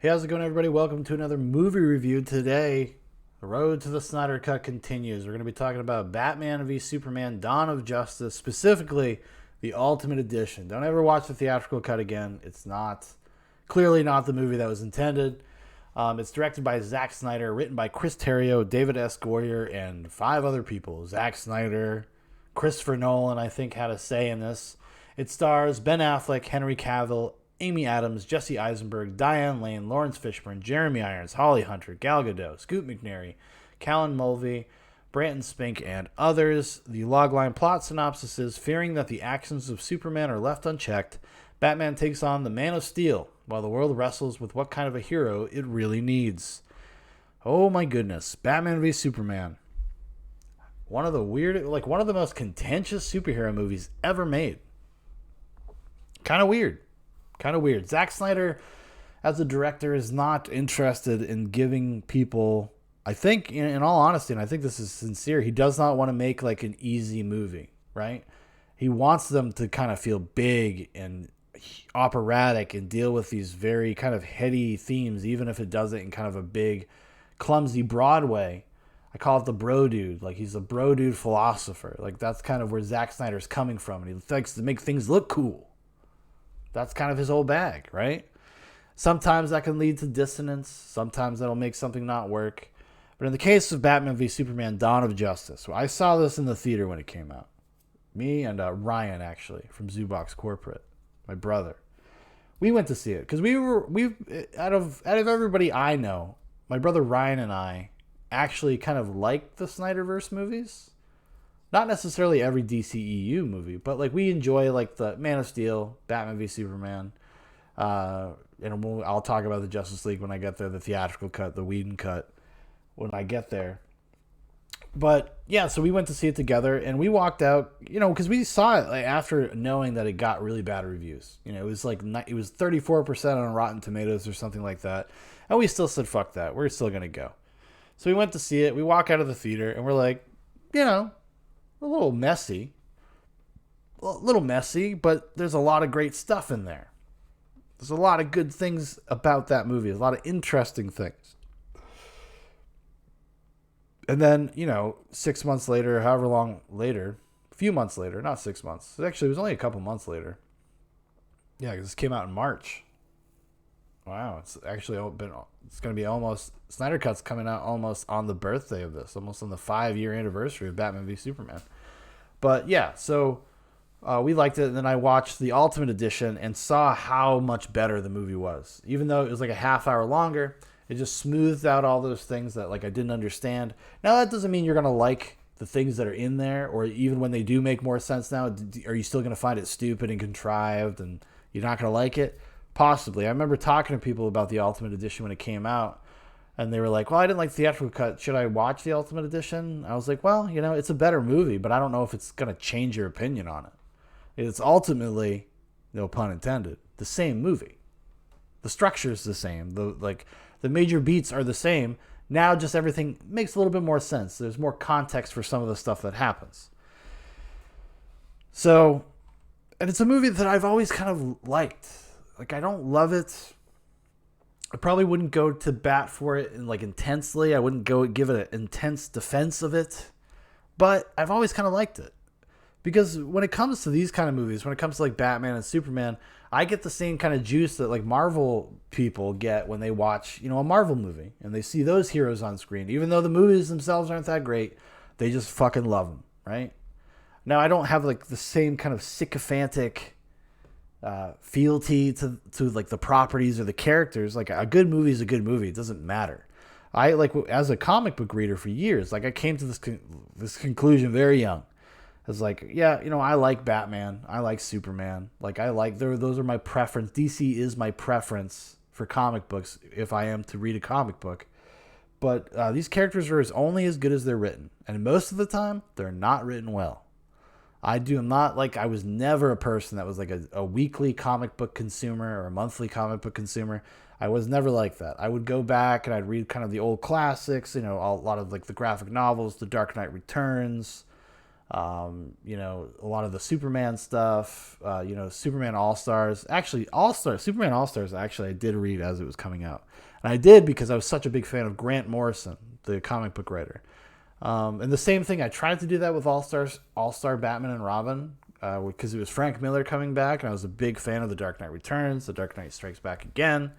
Hey, how's it going, everybody? Welcome to another movie review. Today, the road to the Snyder Cut continues. We're going to be talking about Batman v Superman: Dawn of Justice, specifically the Ultimate Edition. Don't ever watch the theatrical cut again. It's clearly not the movie that was intended. It's directed by Zack Snyder, written by Chris Terrio, David S. Goyer, and 5 other people. Zack Snyder, Christopher Nolan, I think, had a say in this. It stars Ben Affleck, Henry Cavill, Amy Adams, Jesse Eisenberg, Diane Lane, Lawrence Fishburne, Jeremy Irons, Holly Hunter, Gal Gadot, Scoot McNairy, Callan Mulvey, Branton Spink, and others. The logline plot synopsis is: fearing that the actions of Superman are left unchecked, Batman takes on the Man of Steel while the world wrestles with what kind of a hero it really needs. Oh my goodness, Batman v Superman. One of the most contentious superhero movies ever made. Kind of weird. Zack Snyder, as a director, is not interested in giving people, I think, in all honesty, and I think this is sincere, he does not want to make like an easy movie, right? He wants them to kind of feel big and operatic and deal with these very kind of heady themes, even if it does it in kind of a big, clumsy, broad way. I call it the bro dude. Like, he's a bro dude philosopher. Like, that's kind of where Zack Snyder's coming from, and he likes to make things look cool. That's kind of his whole bag, right? Sometimes that can lead to dissonance. Sometimes that'll make something not work. But in the case of Batman v Superman: Dawn of Justice, I saw this in the theater when it came out. Me and Ryan, actually, from Zoobox Corporate, my brother. We went to see it because we out of everybody I know, my brother Ryan and I actually kind of liked the Snyderverse movies. Not necessarily every DCEU movie, but like we enjoy like the Man of Steel, Batman v Superman. And I'll talk about the Justice League when I get there, the theatrical cut, the Whedon cut, when I get there. But yeah, so we went to see it together, and we walked out, because we saw it like after knowing that it got really bad reviews. It was like it was 34% on Rotten Tomatoes or something like that, and we still said fuck that, we're still gonna go. So we went to see it. We walk out of the theater, and we're like, a little messy. But there's a lot of great stuff in there. There's a lot of good things about that movie. There's a lot of interesting things. And then, 6 months later, however long later, a few months later, not 6 months. Actually, it was only a couple months later. Yeah, because this came out in March. Wow, it's going to be almost, Snyder Cut's coming out almost on the birthday of this, almost on the 5-year anniversary of Batman v Superman. But yeah, so we liked it, and then I watched the Ultimate Edition and saw how much better the movie was. Even though it was like a half hour longer, it just smoothed out all those things that like I didn't understand. Now that doesn't mean you're going to like the things that are in there, or even when they do make more sense now, are you still going to find it stupid and contrived and you're not going to like it? Possibly. I remember talking to people about the Ultimate Edition when it came out, and they were like, well, I didn't like the theatrical cut. Should I watch the Ultimate Edition? I was like, well, it's a better movie, but I don't know if it's going to change your opinion on it. It's ultimately, no pun intended, the same movie. The structure is the same. The major beats are the same. Now just everything makes a little bit more sense. There's more context for some of the stuff that happens. So, and it's a movie that I've always kind of liked. Like, I don't love it. I probably wouldn't go to bat for it intensely. I wouldn't go give it an intense defense of it. But I've always kind of liked it. Because when it comes to these kind of movies, when it comes to like Batman and Superman, I get the same kind of juice that like Marvel people get when they watch, a Marvel movie and they see those heroes on screen. Even though the movies themselves aren't that great, they just fucking love them, right? Now, I don't have like the same kind of sycophantic fealty to like the properties or the characters. Like, a good movie is a good movie. It doesn't matter. I like, as a comic book reader for years, like I came to this conclusion very young. I was like, yeah, I like Batman. I like Superman. Like, those are my preference. DC is my preference for comic books if I am to read a comic book. But these characters are only as good as they're written. And most of the time, they're not written well. I was never a person that was like a weekly comic book consumer or a monthly comic book consumer. I was never like that. I would go back and I'd read kind of the old classics, a lot of like the graphic novels, The Dark Knight Returns, A lot of the Superman stuff, Superman All-Stars. Actually, Superman All-Stars, actually, I did read as it was coming out. And I did because I was such a big fan of Grant Morrison, the comic book writer. And the same thing, I tried to do that with All-Star Batman and Robin, because it was Frank Miller coming back, and I was a big fan of The Dark Knight Returns, The Dark Knight Strikes Back Again.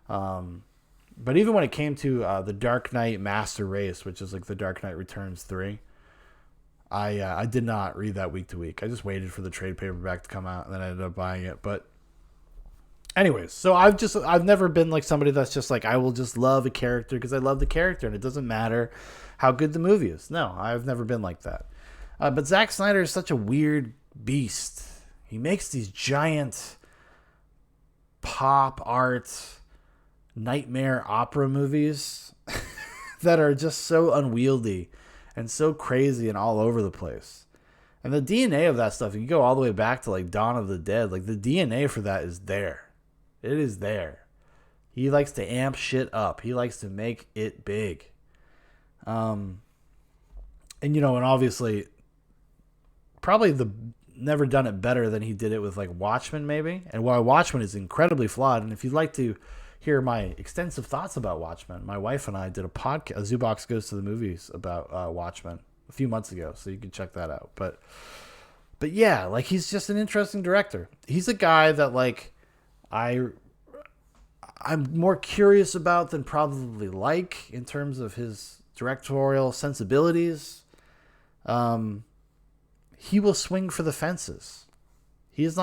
But even when it came to The Dark Knight Master Race, which is like The Dark Knight Returns 3, I did not read that week to week. I just waited for the trade paperback to come out, and then I ended up buying it. But anyways, so I've never been like somebody that's just like, I will just love a character because I love the character, and it doesn't matter how good the movie is. No, I've never been like that. But Zack Snyder is such a weird beast. He makes these giant pop art nightmare opera movies that are just so unwieldy and so crazy and all over the place. And the DNA of that stuff, you go all the way back to like Dawn of the Dead, like the DNA for that is there. It is there. He likes to amp shit up. He likes to make it big. And obviously probably never done it better than he did it with like Watchmen maybe. And while Watchmen is incredibly flawed, and if you'd like to hear my extensive thoughts about Watchmen, my wife and I did a podcast, Zoobox Goes to the Movies, about Watchmen a few months ago, so you can check that out. But yeah, like he's just an interesting director. He's a guy that like I'm more curious about than probably like in terms of his directorial sensibilities. He will swing for the fences. He's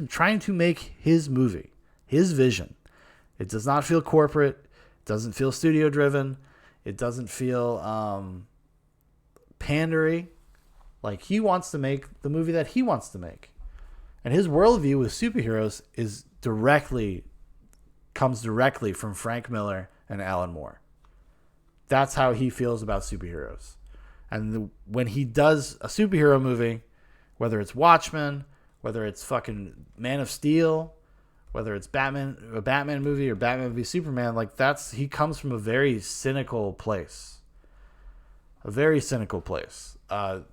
trying to make his movie, his vision. It does not feel corporate. It doesn't feel studio driven. It doesn't feel pandery. Like, he wants to make the movie that he wants to make. And his worldview with superheroes comes directly from Frank Miller and Alan Moore. That's how he feels about superheroes. And when he does a superhero movie, whether it's Watchmen, whether it's fucking Man of Steel, whether it's a Batman movie or Batman v Superman, like he comes from a very cynical place. A very cynical place. The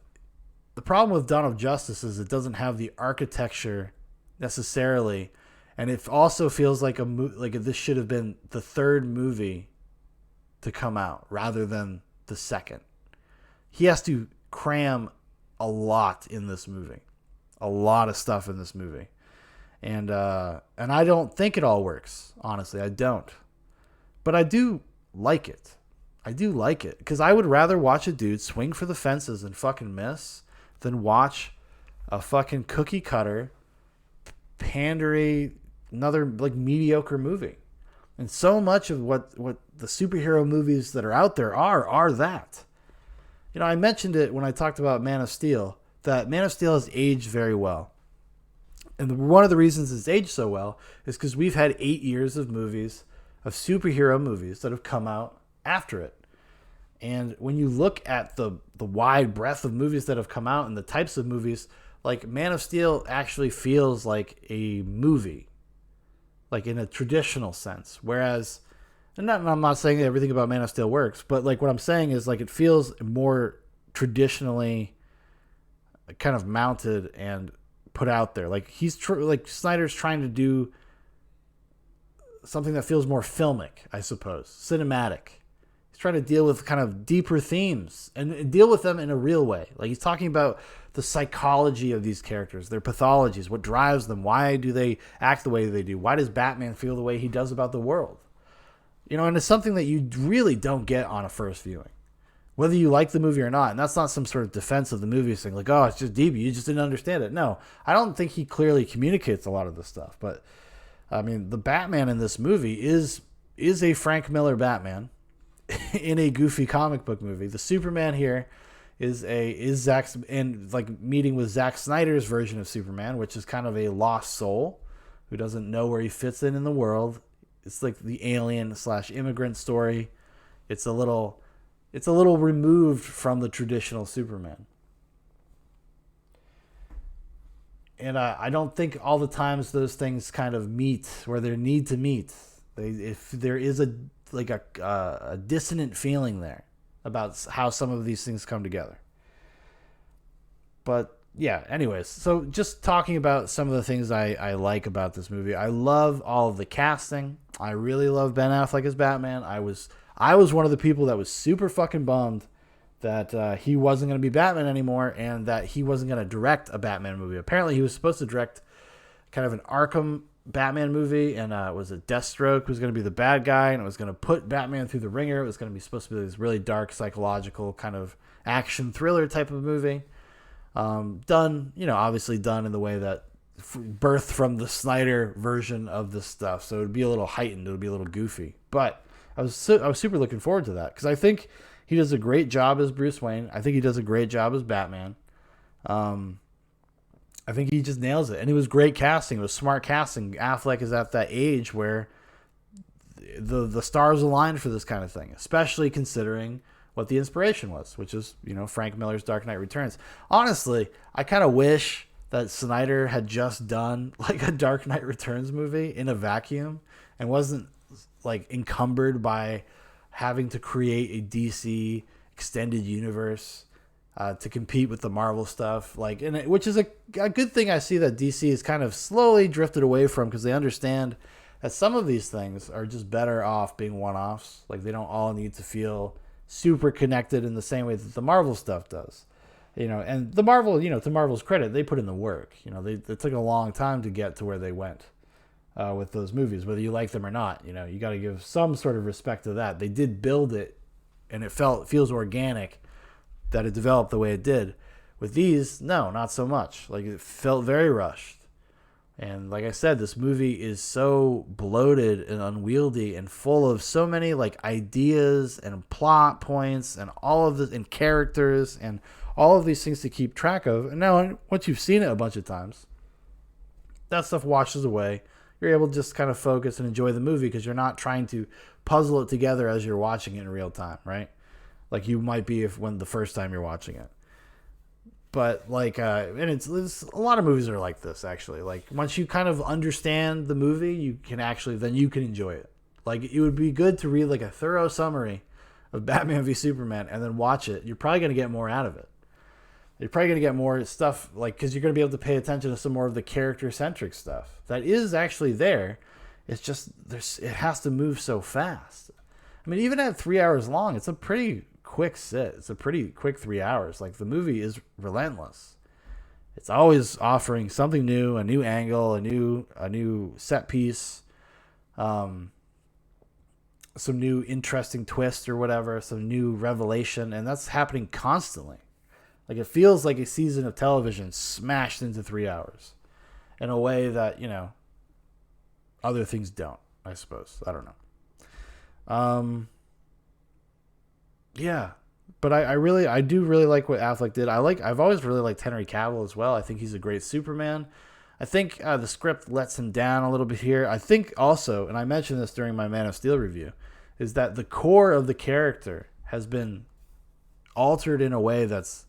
problem with Dawn of Justice is it doesn't have the architecture necessarily, and it also feels like this should have been the third movie to come out rather than the second. He has to cram a lot in this movie, a lot of stuff in this movie, and I don't think it all works. Honestly, I don't, but I do like it. I do like it because I would rather watch a dude swing for the fences and fucking miss than watch a fucking cookie cutter, pandery, another like mediocre movie. And so much of what the superhero movies that are out there are that. I mentioned it when I talked about Man of Steel, that Man of Steel has aged very well. And one of the reasons it's aged so well is because we've had 8 years of superhero movies that have come out after it. And when you look at the wide breadth of movies that have come out and the types of movies, like Man of Steel actually feels like a movie, like in a traditional sense. Whereas, I'm not saying that everything about Man of Steel works, but like what I'm saying is like it feels more traditionally kind of mounted and put out there. Like like Snyder's trying to do something that feels more filmic, I suppose, cinematic. He's trying to deal with kind of deeper themes and deal with them in a real way. Like he's talking about the psychology of these characters, their pathologies, what drives them, why do they act the way they do, why does Batman feel the way he does about the world. And it's something that you really don't get on a first viewing, whether you like the movie or not. And that's not some sort of defense of the movie saying like, oh, it's just deep, you just didn't understand it. No, I don't think he clearly communicates a lot of this stuff. But I mean, the Batman in this movie is a Frank Miller Batman in a goofy comic book movie. The Superman here is Zack's, and like meeting with Zack Snyder's version of Superman, which is kind of a lost soul who doesn't know where he fits in the world. It's like the alien/immigrant story. It's a little removed from the traditional Superman. And I don't think all the times those things kind of meet where they need to meet. If there is a dissonant feeling there about how some of these things come together. But yeah, anyways, so just talking about some of the things I like about this movie. I love all of the casting. I really love Ben Affleck as Batman. I was one of the people that was super fucking bummed that he wasn't going to be Batman anymore, and that he wasn't going to direct a Batman movie. Apparently, he was supposed to direct kind of an Arkham Batman movie, and was it Deathstroke was going to be the bad guy, and it was going to put Batman through the ringer. It was going to be supposed to be this really dark, psychological kind of action thriller type of movie. Done, obviously done in the way that birthed from the Snyder version of this stuff. So it would be a little heightened. It would be a little goofy. But I was super looking forward to that because I think he does a great job as Bruce Wayne. I think he does a great job as Batman. I think he just nails it. And it was great casting. It was smart casting. Affleck is at that age where the stars aligned for this kind of thing, especially considering what the inspiration was, which is, Frank Miller's Dark Knight Returns. Honestly, I kind of wish that Snyder had just done like a Dark Knight Returns movie in a vacuum and wasn't like encumbered by having to create a DC extended universe to compete with the Marvel stuff. Which is a good thing. I see that DC is kind of slowly drifted away from, because they understand that some of these things are just better off being one-offs. Like, they don't all need to feel super connected in the same way that the Marvel stuff does. And the Marvel, to Marvel's credit, they put in the work. They took a long time to get to where they went with those movies, whether you like them or not. You got to give some sort of respect to that. They did build it, and it feels organic that it developed the way it did. With these, no, not so much. Like, it felt very rushed. And like I said, this movie is so bloated and unwieldy and full of so many like ideas and plot points and all of this, and characters and all of these things to keep track of. And now once you've seen it a bunch of times, that stuff washes away. You're able to just kind of focus and enjoy the movie because you're not trying to puzzle it together as you're watching it in real time, right? Like you might be when the first time you're watching it. But and it's a lot of movies are like this, actually. Like, once you kind of understand the movie, you can enjoy it. Like, it would be good to read like a thorough summary of Batman v Superman and then watch it. You're probably going to get more out of it. You're probably going to get more stuff, because you're going to be able to pay attention to some more of the character-centric stuff that is actually there. It's just it has to move so fast. I mean, even at 3 hours long, it's a pretty quick sit. It's a pretty quick 3 hours. Like, the movie is relentless. It's always offering something new, a new angle, a new set piece, some new interesting twist or whatever, some new revelation, and that's happening constantly. Like, it feels like a season of television smashed into 3 hours in a way that, other things don't, I suppose. I don't know. Yeah, but I do really like what Affleck did. I've always really liked Henry Cavill as well. I think he's a great Superman. I think the script lets him down a little bit here. I think also, and I mentioned this during my Man of Steel review, is that the core of the character has been altered in a way that's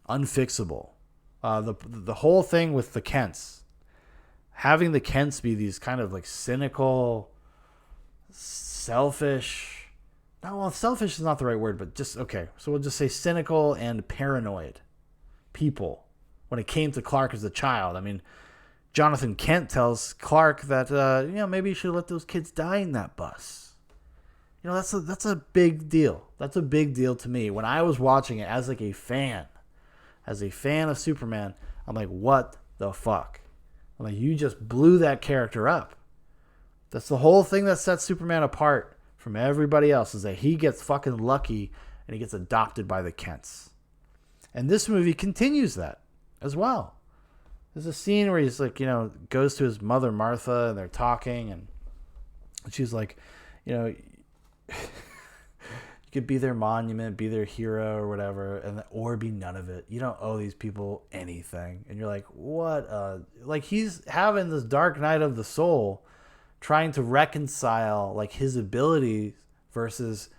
unfixable. The whole thing with the Kents, having the Kents be these kind of like cynical, selfish. No, well, selfish is not the right word, but just, okay, so we'll just say cynical and paranoid people when it came to Clark as a child. I mean, Jonathan Kent tells Clark that, maybe you should let those kids die in that bus. That's a big deal. That's a big deal to me. When I was watching it as like a fan of Superman, I'm like, what the fuck? I'm like, you just blew that character up. That's the whole thing that sets Superman apart from everybody else, is that he gets fucking lucky and he gets adopted by the Kents. And this movie continues that as well. There's a scene where he's like, goes to his mother Martha and they're talking, and she's like, you could be their monument, be their hero or whatever, or be none of it. You don't owe these people anything. And you're like, what? Like, he's having this dark night of the soul, trying to reconcile like his abilities versus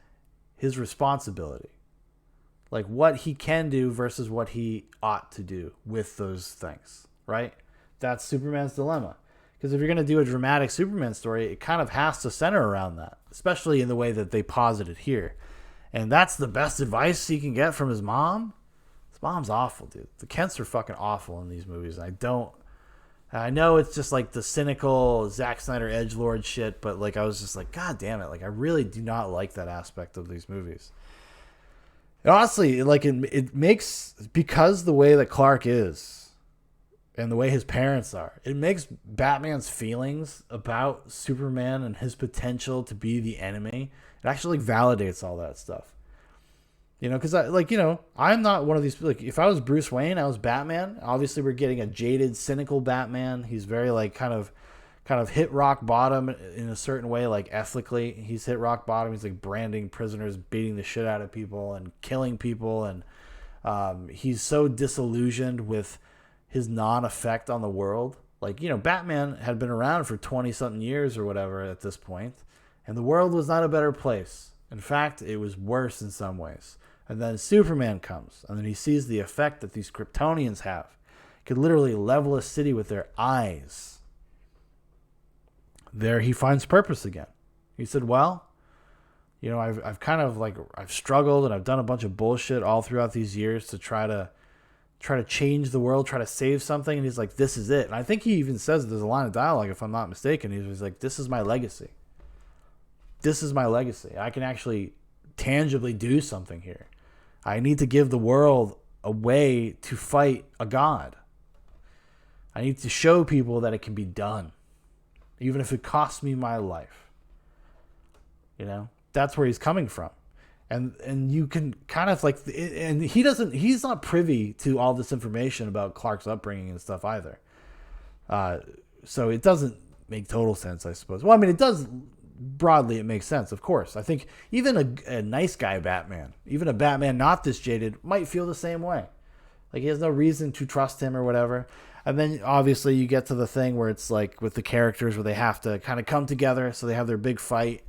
his responsibility. Like, what he can do versus what he ought to do with those things, right? That's Superman's dilemma. Because if you're going to do a dramatic Superman story, it kind of has to center around that, especially in the way that they posit it here. And that's the best advice he can get from his mom? His mom's awful, dude. The Kents are fucking awful in these movies. I know it's just like the cynical Zack Snyder edgelord shit, but like I was just like, God damn it! Like I really do not like that aspect of these movies. And honestly, like it makes, because the way that Clark is and the way his parents are, it makes Batman's feelings about Superman and his potential to be the enemy. It actually validates all that stuff. Because I'm not one of these, like, if I was Bruce Wayne, I was Batman. Obviously, we're getting a jaded, cynical Batman. He's very, like, kind of hit rock bottom in a certain way, like, ethically. He's hit rock bottom. He's, like, branding prisoners, beating the shit out of people, and killing people. And he's so disillusioned with his non-effect on the world. Like, Batman had been around for 20-something years or whatever at this point, and the world was not a better place. In fact, it was worse in some ways. And then Superman comes, and then he sees the effect that these Kryptonians have. Could literally level a city with their eyes. There he finds purpose again. He said, well, I've kind of like, I've struggled and I've done a bunch of bullshit all throughout these years to try to change the world, try to save something. And he's like, this is it. And I think he even says, there's a line of dialogue, if I'm not mistaken. He's like, this is my legacy. This is my legacy. I can actually tangibly do something here. I need to give the world a way to fight a god. I need to show people that it can be done, even if it costs me my life. That's where he's coming from. And you can kind of like, and he's not privy to all this information about Clark's upbringing and stuff either. So it doesn't make total sense, I suppose. Well, I mean, it does. Broadly, it makes sense, of course. I think even a nice guy Batman, even a Batman not this jaded, might feel the same way. Like, he has no reason to trust him or whatever. And then, obviously, you get to the thing where it's like with the characters where they have to kind of come together, so they have their big fight,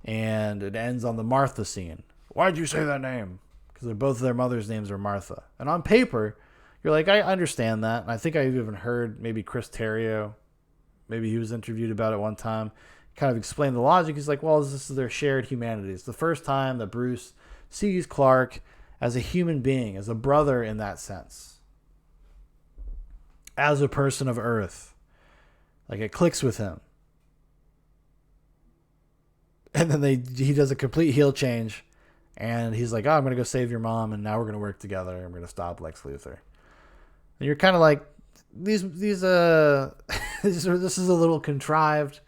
and it ends on the Martha scene. Why'd you say that name? Because both of their mothers' names are Martha. And on paper, you're like, I understand that. And I think I've even heard maybe Chris Terrio, maybe he was interviewed about it one time, kind of explain the logic. He's like, well, this is their shared humanity. It's the first time that Bruce sees Clark as a human being, as a brother in that sense, as a person of Earth. Like, it clicks with him. And then he does a complete heel change, and he's like, oh, I'm going to go save your mom, and now we're going to work together, and we're going to stop Lex Luthor. And you're kind of like, this is a little contrived.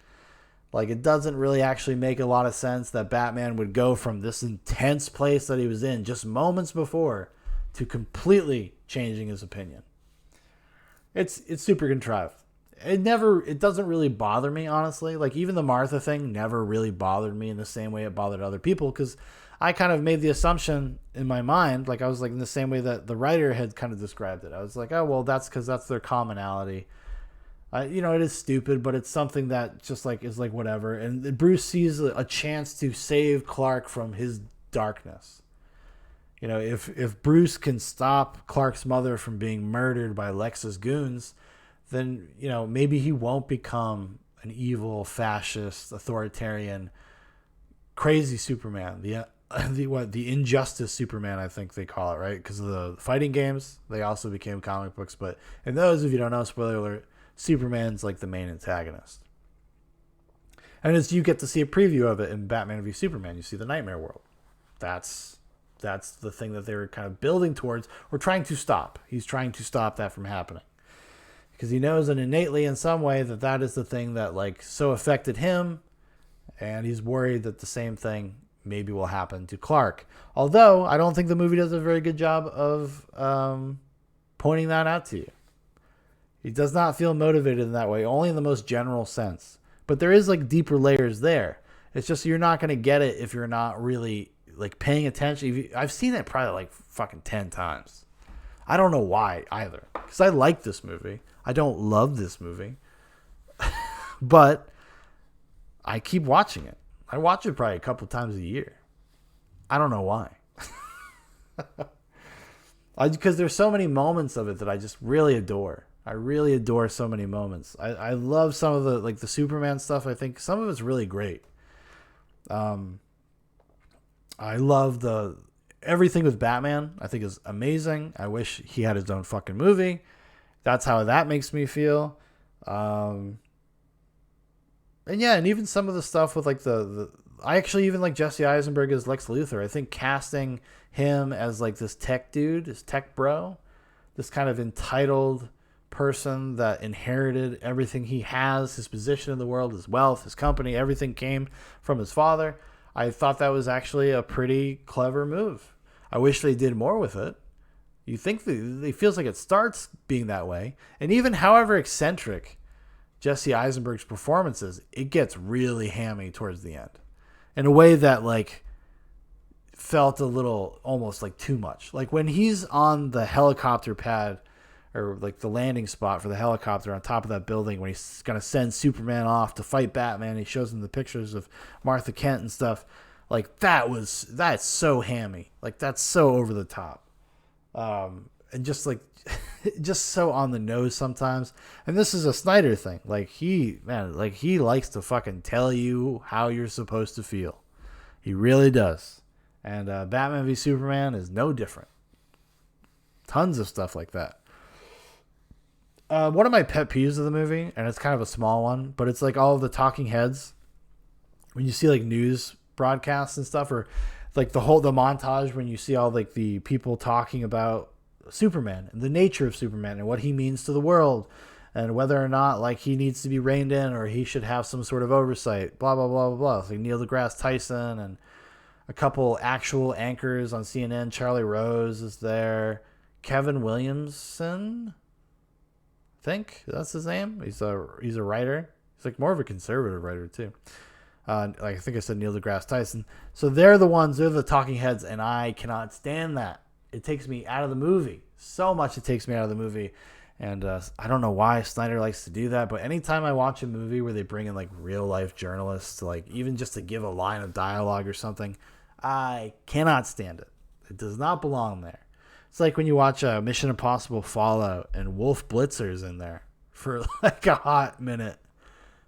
Like, it doesn't really actually make a lot of sense that Batman would go from this intense place that he was in just moments before to completely changing his opinion. It's super contrived. It doesn't really bother me, honestly. Like, even the Martha thing never really bothered me in the same way it bothered other people, because I kind of made the assumption in my mind, like, I was like, in the same way that the writer had kind of described it. I was like, oh, well, that's because that's their commonality. It is stupid, but it's something that just like is like whatever. And Bruce sees a chance to save Clark from his darkness. If Bruce can stop Clark's mother from being murdered by Lex's goons, then maybe he won't become an evil, fascist, authoritarian, crazy Superman. The injustice Superman, I think they call it, right? Because of the fighting games, they also became comic books. But in those, if you don't know, spoiler alert, Superman's like the main antagonist. And as you get to see a preview of it in Batman v Superman, you see the Nightmare World. That's the thing that they were kind of building towards, or trying to stop. He's trying to stop that from happening, because he knows that innately in some way that is the thing that like so affected him, and he's worried that the same thing maybe will happen to Clark. Although I don't think the movie does a very good job of pointing that out to you. He does not feel motivated in that way, only in the most general sense. But there is like deeper layers there. It's just you're not going to get it if you're not really like paying attention. I've seen it probably like fucking 10 times. I don't know why either, because I like this movie. I don't love this movie, but I keep watching it. I watch it probably a couple times a year. I don't know why. Because there's so many moments of it that I just really adore. I really adore so many moments. I love some of the Superman stuff. I think some of it's really great. I love everything with Batman, I think, is amazing. I wish he had his own fucking movie. That's how that makes me feel. And yeah, and even some of the stuff with like I actually even like Jesse Eisenberg as Lex Luthor. I think casting him as like this tech dude, this tech bro, this kind of entitled person that inherited everything he has, his position in the world, his wealth, his company, everything came from his father. I thought that was actually a pretty clever move. I wish they did more with it. You think it feels like it starts being that way. And even however eccentric Jesse Eisenberg's performance is, it gets really hammy towards the end. In a way that like felt a little almost like too much. Like when he's on the helicopter pad or like the landing spot for the helicopter on top of that building when he's going to send Superman off to fight Batman. He shows him the pictures of Martha Kent and stuff. Like that's so hammy. Like that's so over the top. And just like, just so on the nose sometimes. And this is a Snyder thing. Like he likes to fucking tell you how you're supposed to feel. He really does. And Batman v Superman is no different. Tons of stuff like that. One of my pet peeves of the movie, and it's kind of a small one, but it's like all of the talking heads. When you see like news broadcasts and stuff, or like the montage when you see all like the people talking about Superman and the nature of Superman and what he means to the world and whether or not like he needs to be reined in or he should have some sort of oversight, blah, blah, blah, blah, blah. It's like Neil deGrasse Tyson and a couple actual anchors on CNN. Charlie Rose is there. Kevin Williamson, I think that's his name. He's a writer. He's like more of a conservative writer too. Like I think I said Neil deGrasse Tyson. So they're the talking heads, and I cannot stand that. It takes me out of the movie. So much it takes me out of the movie. And I don't know why Snyder likes to do that, but anytime I watch a movie where they bring in like real life journalists, like even just to give a line of dialogue or something, I cannot stand it. It does not belong there. It's like when you watch Mission Impossible Fallout and Wolf Blitzer's in there for like a hot minute.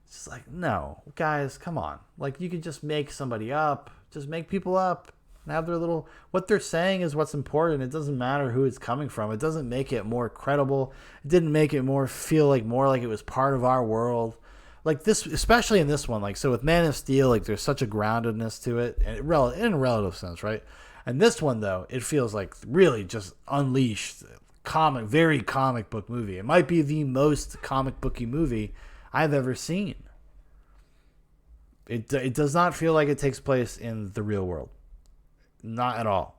It's just like, no, guys, come on. Like you could just make somebody up, just make people up. Have their little, what they're saying is what's important. It doesn't matter who it's coming from. It doesn't make it more credible. It didn't make it feel more like it was part of our world. Like this, especially in this one, like, so with Man of Steel, like there's such a groundedness to it and in a relative sense, right? And this one though, it feels like really just unleashed very comic book movie. It might be the most comic booky movie I've ever seen. It does not feel like it takes place in the real world. Not at all.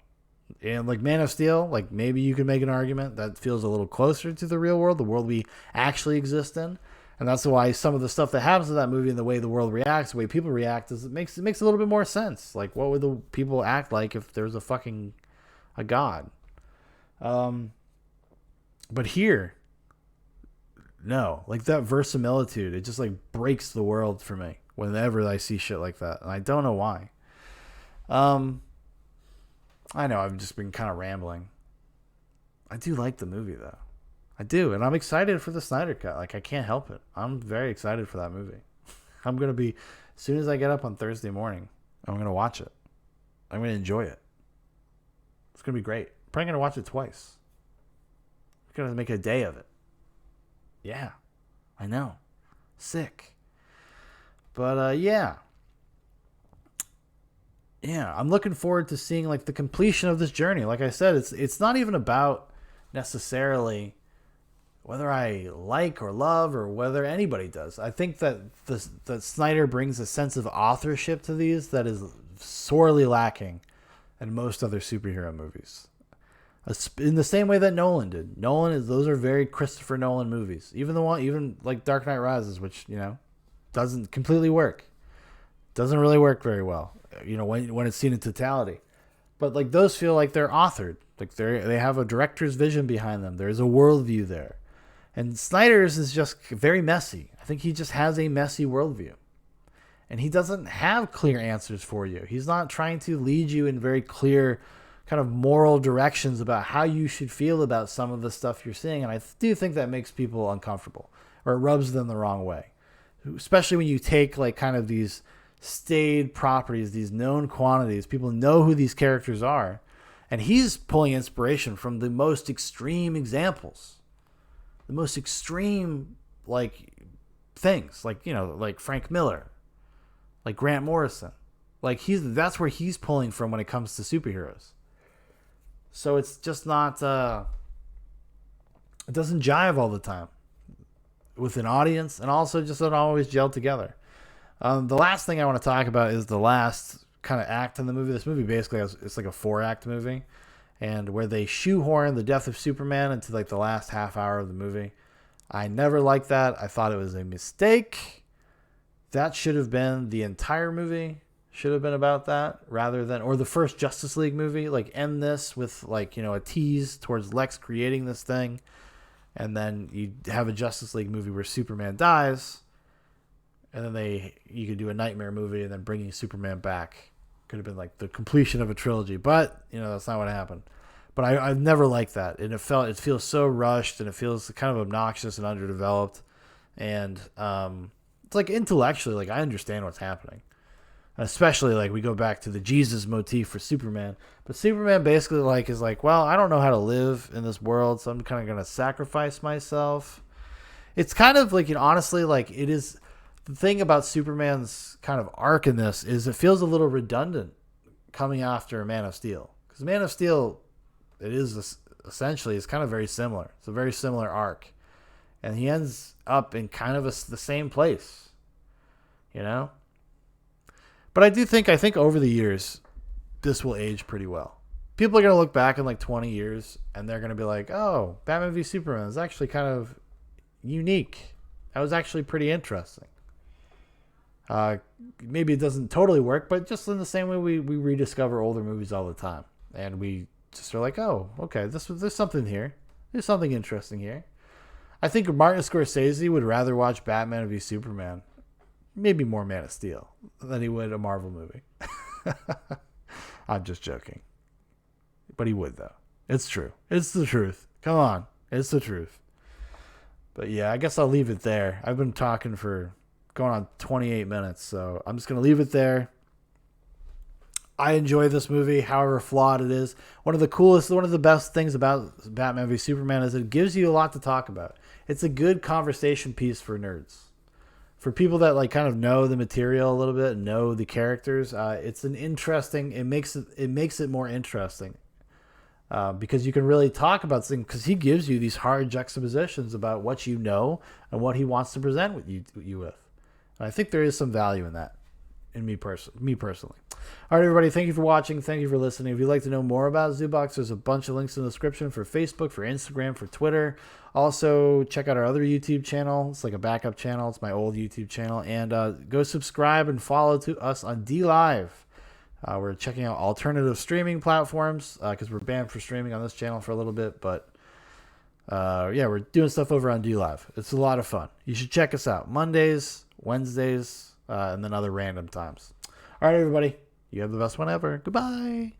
And like Man of Steel, like maybe you could make an argument that feels a little closer to the real world, the world we actually exist in. And that's why some of the stuff that happens in that movie and the way the world reacts, the way people react, is it makes a little bit more sense. Like what would the people act like if there was a god? But here, no. Like that verisimilitude, it just like breaks the world for me whenever I see shit like that. And I don't know why. I know I've just been kind of rambling. I do like the movie though. I do, and I'm excited for the Snyder Cut. Like I can't help it. I'm very excited for that movie. I'm going to be, as soon as I get up on Thursday morning, I'm going to watch it. I'm going to enjoy it. It's going to be great. I'm probably going to watch it twice. I'm going to make a day of it. Yeah, I know. Sick. But yeah, I'm looking forward to seeing like the completion of this journey. Like I said, it's not even about necessarily whether I like or love or whether anybody does. I think that that Snyder brings a sense of authorship to these that is sorely lacking in most other superhero movies. In the same way that Nolan did. Those are very Christopher Nolan movies. Even like Dark Knight Rises, which, doesn't completely work. Doesn't really work very well. When it's seen in totality. But like those feel like they're authored. Like they have a director's vision behind them. There's a worldview there. And Snyder's is just very messy. I think he just has a messy worldview. And he doesn't have clear answers for you. He's not trying to lead you in very clear kind of moral directions about how you should feel about some of the stuff you're seeing. And I do think that makes people uncomfortable or it rubs them the wrong way. Especially when you take like kind of these staid properties, these known quantities, people know who these characters are, And he's pulling inspiration from the most extreme examples, the most extreme, like, things, like, you know, like Frank Miller, like Grant Morrison. Like, that's where he's pulling from when it comes to superheroes. So it's just not, it doesn't jive all the time with an audience, and also just don't always gel together. The last thing I want to talk about is the last kind of act in the movie. This movie basically it's like a 4-act movie, and where they shoehorn the death of Superman into like the last half hour of the movie. I never liked that. I thought it was a mistake. That should have been the entire movie. Should have been about that rather than, or the first Justice League movie, like end this with like, you know, a tease towards Lex creating this thing. And then you have a Justice League movie where Superman dies. And then you could do a Nightmare movie and then bringing Superman back. Could have been like the completion of a trilogy, but you know, that's not what happened. But I've never liked that. And it feels so rushed, and it feels kind of obnoxious and underdeveloped. And it's like intellectually, like I understand what's happening. Especially like we go back to the Jesus motif for Superman. But Superman basically like is like, well, I don't know how to live in this world, so I'm kind of going to sacrifice myself. It's kind of like, you know, honestly, like it is, the thing about Superman's kind of arc in this is it feels a little redundant coming after Man of Steel. Because Man of Steel, it is essentially, it's kind of very similar. It's a very similar arc. And he ends up in kind of the same place, you know? But I think over the years, this will age pretty well. People are going to look back in like 20 years and they're going to be like, oh, Batman v Superman is actually kind of unique. That was actually pretty interesting. Maybe it doesn't totally work, but just in the same way we rediscover older movies all the time. And we just are like, oh, okay, there's something here. There's something interesting here. I think Martin Scorsese would rather watch Batman v Superman, maybe more Man of Steel, than he would a Marvel movie. I'm just joking. But he would, though. It's true. It's the truth. Come on. It's the truth. But yeah, I guess I'll leave it there. I've been talking for going on 28 minutes, so I'm just going to leave it there. I enjoy this movie, however flawed it is. One of the best things about Batman v Superman is it gives you a lot to talk about. It's a good conversation piece for nerds. For people that like kind of know the material a little bit, know the characters, it's an interesting. It makes it more interesting because you can really talk about things. Because he gives you these hard juxtapositions about what you know and what he wants to present with you with. And I think there is some value in that. In me personally. All right, everybody. Thank you for watching. Thank you for listening. If you'd like to know more about Zoobox, there's a bunch of links in the description for Facebook, for Instagram, for Twitter. Also, check out our other YouTube channel. It's like a backup channel. It's my old YouTube channel. And go subscribe and follow us on DLive. We're checking out alternative streaming platforms because we're banned for streaming on this channel for a little bit. But yeah, we're doing stuff over on DLive. It's a lot of fun. You should check us out. Mondays, Wednesdays, and then other random times. All right, everybody. You have the best one ever. Goodbye.